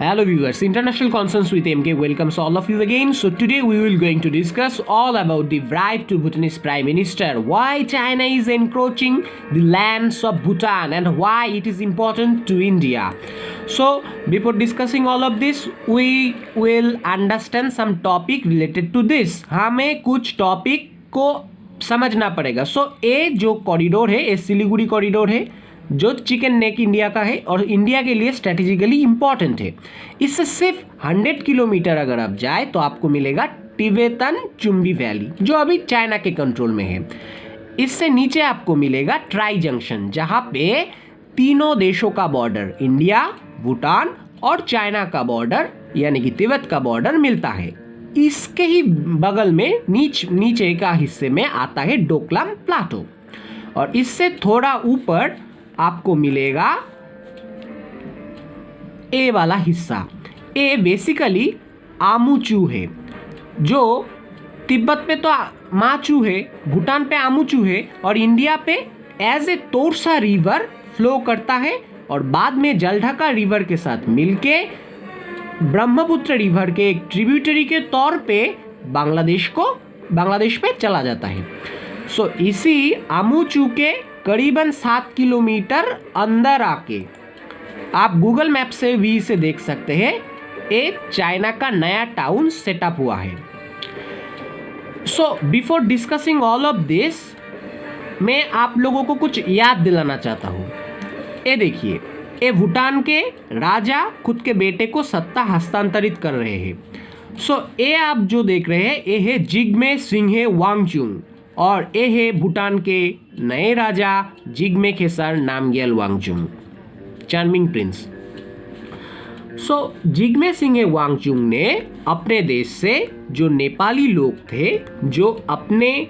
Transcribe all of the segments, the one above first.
Hello viewers, International Concerns with MK welcomes all of you again. So today we will going to discuss all about the bribe to Bhutanese Prime Minister, why China is encroaching the lands of Bhutan and why it is important to India. So before discussing all of this, we will understand some topic related to this. हमें कुछ topic को समझना पड़ेगा. So ये जो corridor है, ये Siliguri corridor है जो चिकन नेक इंडिया का है और इंडिया के लिए स्ट्रेटेजिकली इम्पॉर्टेंट है. इससे सिर्फ 100 किलोमीटर अगर आप जाए तो आपको मिलेगा तिब्बतन चुम्बी वैली जो अभी चाइना के कंट्रोल में है. इससे नीचे आपको मिलेगा ट्राई जंक्शन जहाँ पे तीनों देशों का बॉर्डर इंडिया, भूटान और चाइना का बॉर्डर यानी कि तिब्बत का बॉर्डर मिलता है. इसके ही बगल में नीचे का हिस्से में आता है डोकलाम प्लाटो और इससे थोड़ा ऊपर आपको मिलेगा ए वाला हिस्सा. ए बेसिकली आमुचू है जो तिब्बत पे तो माचू है, भूटान पे आमुचू है और इंडिया पे as a Torsa river flow करता है और बाद में जलढका रिवर के साथ मिलके ब्रह्मपुत्र रिवर के एक ट्रिब्यूटरी के तौर पे बांग्लादेश पे चला जाता है. सो इसी आमुचू के करीबन 7 किलोमीटर अंदर आके आप गूगल मैप से भी इसे देख सकते हैं. एक चाइना का नया टाउन सेटअप हुआ है. सो before discussing all of this मैं आप लोगों को कुछ याद दिलाना चाहता हूँ. ये देखिए, ये भूटान के राजा खुद के बेटे को सत्ता हस्तांतरित कर रहे हैं. सो ये आप जो देख रहे हैं ये है जिग्मे सिंघे वांगचुक और ये है भूटान के नए राजा जिग्मे खेसर नामग्याल वांगचुक, चार्मिंग प्रिंस. सो जिग्मे सिंघे वांगचुक ने अपने देश से जो नेपाली लोग थे जो अपने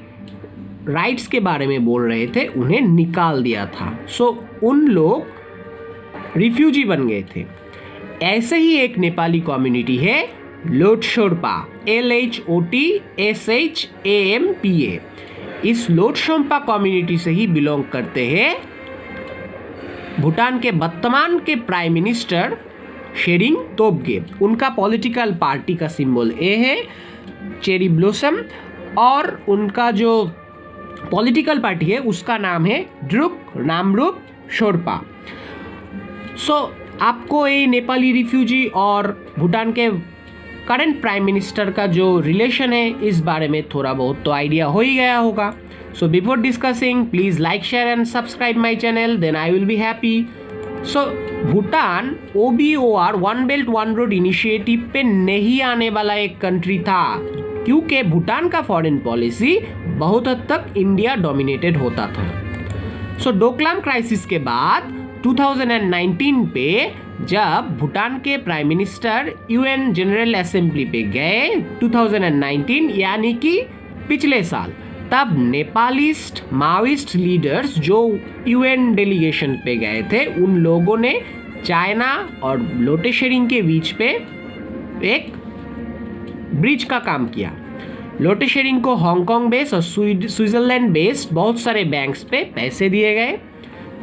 राइट्स के बारे में बोल रहे थे उन्हें निकाल दिया था. सो उन लोग रिफ्यूजी बन गए थे. ऐसे ही एक नेपाली कम्युनिटी है लोटशोर्पा, LHOTSHAMPA. इस लोटशोर्पा कम्युनिटी से ही बिलोंग करते हैं भूटान के वर्तमान के प्राइम मिनिस्टर शेरिंग तोब्गे. उनका पॉलिटिकल पार्टी का सिंबल ए है चेरी ब्लॉसम और उनका जो पॉलिटिकल पार्टी है उसका नाम है ड्रुक नामरूप शोर्पा. सो आपको ये नेपाली रिफ्यूजी और भूटान के करंट प्राइम मिनिस्टर का जो रिलेशन है इस बारे में थोड़ा बहुत तो आइडिया हो ही गया होगा. So before discussing please like share and subscribe my channel, then I will be happy. So Bhutan OBOR one belt one road initiative पे नहीं आने वाला एक कंट्री था क्योंकि भूटान का फॉरेन पॉलिसी बहुत हद तक इंडिया डोमिनेटेड होता था. सो डोकलाम क्राइसिस के बाद 2019 पे जब भूटान के prime minister UN general assembly पे गए 2019 यानी कि पिछले साल, तब नेपालिस्ट माओइस्ट लीडर्स जो UN डेलीगेशन पे गए थे उन लोगों ने चाइना और लोटे शेरिंग के बीच पे एक ब्रिज का काम किया. लोटे शेरिंग को हांगकांग बेस्ड और स्विट्जरलैंड बेस्ड बहुत सारे बैंक्स पे पैसे दिए गए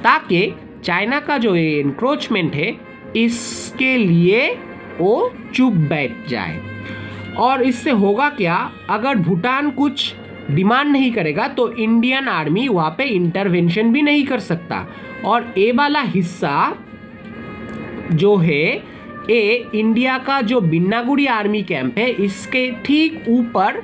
ताकि चाइना का जो एनक्रोचमेंट है इसके लिए वो चुप बैठ जाए. और इससे होगा क्या, अगर भूटान कुछ डिमांड नहीं करेगा तो इंडियन आर्मी वहाँ पे इंटरवेंशन भी नहीं कर सकता. और ये वाला हिस्सा जो है ये इंडिया का जो बिन्नागुड़ी आर्मी कैंप है इसके ठीक ऊपर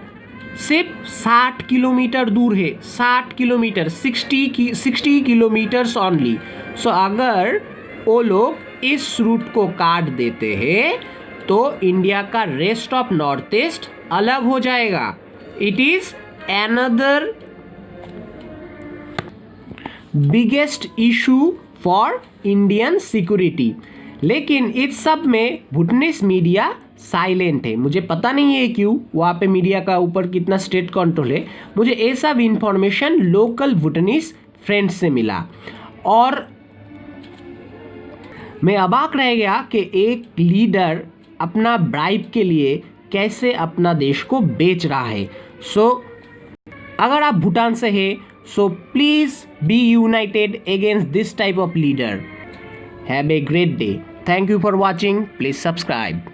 सिर्फ 60 किलोमीटर दूर है. 60 किलोमीटर 60 किलोमीटर्स ओनली. सो अगर वो लोग इस रूट को काट देते हैं तो इंडिया का रेस्ट ऑफ नॉर्थ ईस्ट अलग हो जाएगा. It is another biggest issue for Indian security. लेकिन इस सब में भूटानीज मीडिया साइलेंट है. मुझे पता नहीं है क्यों, वहाँ पे मीडिया का ऊपर कितना स्टेट कंट्रोल है. मुझे ये सब इंफॉर्मेशन लोकल भूटानीज फ्रेंड्स से मिला और मैं अबाक रह गया कि एक लीडर अपना ब्राइब के लिए कैसे अपना देश को बेच रहा है. सो अगर आप भूटान से हैं so please be united against this type of leader. Have a great day. Thank you for watching. Please subscribe.